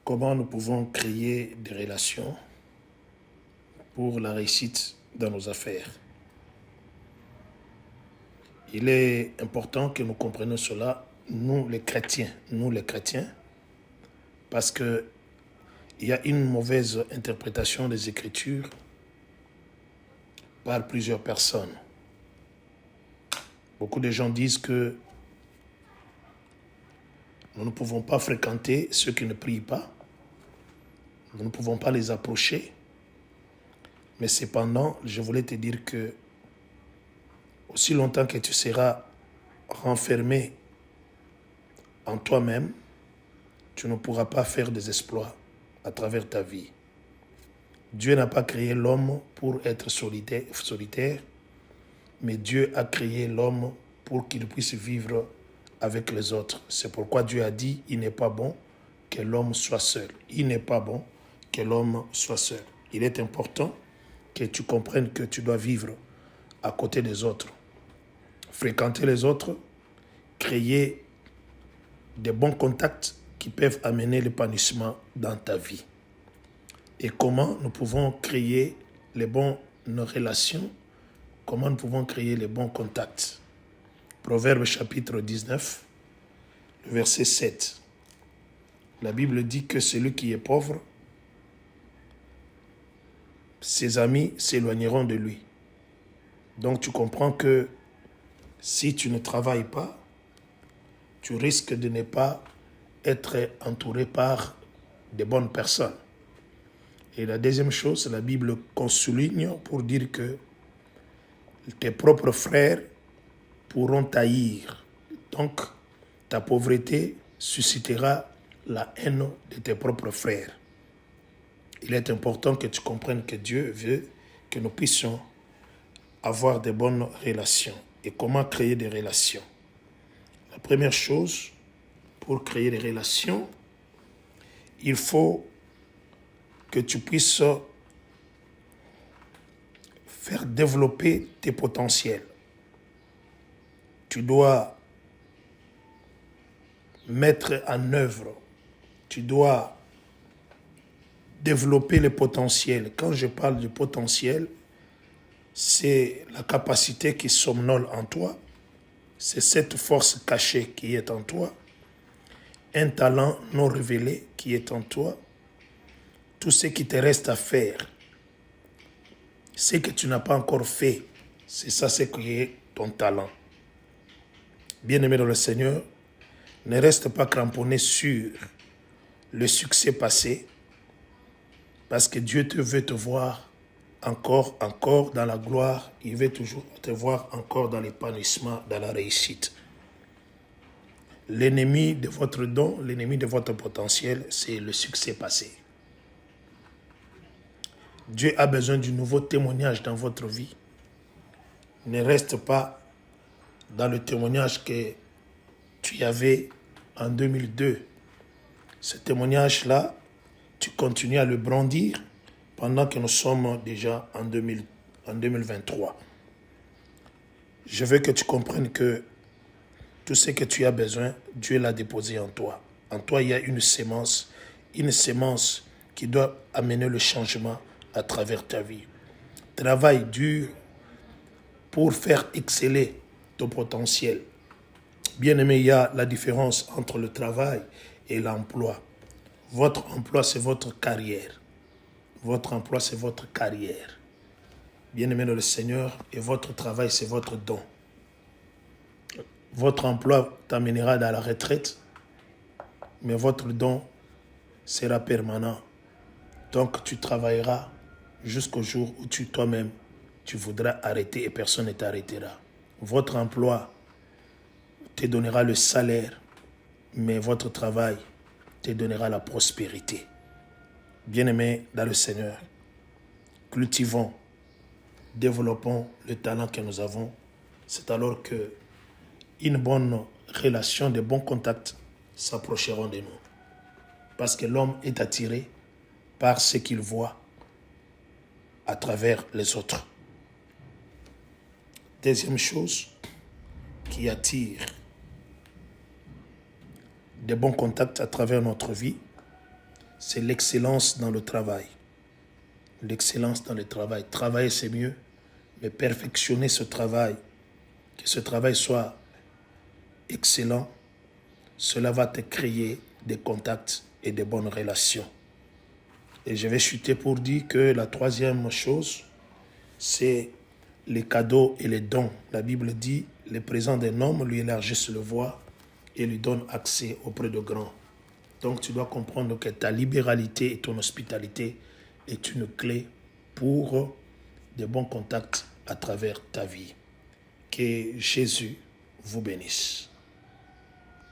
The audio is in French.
Comment nous pouvons créer des relations pour la réussite dans nos affaires? Il est important que nous comprenions cela, nous les chrétiens, parce qu'il y a une mauvaise interprétation des Écritures par plusieurs personnes. Beaucoup de gens disent que nous ne pouvons pas fréquenter ceux qui ne prient pas, nous ne pouvons pas les approcher, mais cependant, je voulais te dire que aussi longtemps que tu seras renfermé en toi-même, tu ne pourras pas faire des exploits à travers ta vie. Dieu n'a pas créé l'homme pour être solitaire, mais Dieu a créé l'homme pour qu'il puisse vivre avec les autres. C'est pourquoi Dieu a dit, il n'est pas bon que l'homme soit seul. Il n'est pas bon que l'homme soit seul. Il est important que tu comprennes que tu dois vivre à côté des autres, fréquenter les autres, créer des bons contacts qui peuvent amener l'épanouissement dans ta vie. Et comment nous pouvons créer les bonnes relations, comment nous pouvons créer les bons contacts. Proverbe chapitre 19, verset 7. La Bible dit que celui qui est pauvre, ses amis s'éloigneront de lui. Donc tu comprends que si tu ne travailles pas, tu risques de ne pas être entouré par de bonnes personnes. Et la deuxième chose, la Bible souligne pour dire que tes propres frères pourront t'haïr. Donc, ta pauvreté suscitera la haine de tes propres frères. Il est important que tu comprennes que Dieu veut que nous puissions avoir de bonnes relations. Et comment créer des relations? La première chose, pour créer des relations, il faut que tu puisses faire développer tes potentiels. Tu dois mettre en œuvre, tu dois développer le potentiel. Quand je parle du potentiel, c'est la capacité qui somnole en toi, c'est cette force cachée qui est en toi, un talent non révélé qui est en toi, tout ce qui te reste à faire, ce que tu n'as pas encore fait, c'est ça ce qui est ton talent. Bien-aimé dans le Seigneur, ne reste pas cramponné sur le succès passé, parce que Dieu veut te voir encore dans la gloire, il veut toujours te voir encore dans l'épanouissement, dans la réussite. L'ennemi de votre don, l'ennemi de votre potentiel, c'est le succès passé. Dieu a besoin d'un nouveau témoignage dans votre vie. Ne reste pas dans le témoignage que tu avais en 2002. Ce témoignage-là, tu continues à le brandir pendant que nous sommes déjà en 2023. Je veux que tu comprennes que tout ce que tu as besoin, Dieu l'a déposé en toi. En toi, il y a une sémence qui doit amener le changement à travers ta vie. Travaille dur pour faire exceller ton potentiel. Bien-aimé, il y a la différence entre le travail et l'emploi. Votre emploi, c'est votre carrière. Votre emploi, c'est votre carrière. Bien-aimé dans le Seigneur, et votre travail, c'est votre don. Votre emploi t'amènera dans la retraite, mais votre don sera permanent. Donc, tu travailleras jusqu'au jour où toi-même, tu voudras arrêter et personne ne t'arrêtera. Votre emploi te donnera le salaire, mais votre travail te donnera la prospérité. Bien-aimés dans le Seigneur, cultivons, développons le talent que nous avons. C'est alors que une bonne relation, de bons contacts s'approcheront de nous. Parce que l'homme est attiré par ce qu'il voit à travers les autres. Deuxième chose qui attire de bons contacts à travers notre vie, c'est l'excellence dans le travail. L'excellence dans le travail. Travailler, c'est mieux, mais perfectionner ce travail, que ce travail soit excellent, cela va te créer des contacts et des bonnes relations. Et je vais chuter pour dire que la troisième chose, c'est les cadeaux et les dons. La Bible dit, les présents d'un homme lui élargissent le voie et lui donnent accès auprès de grands. Donc tu dois comprendre que ta libéralité et ton hospitalité est une clé pour de bons contacts à travers ta vie. Que Jésus vous bénisse.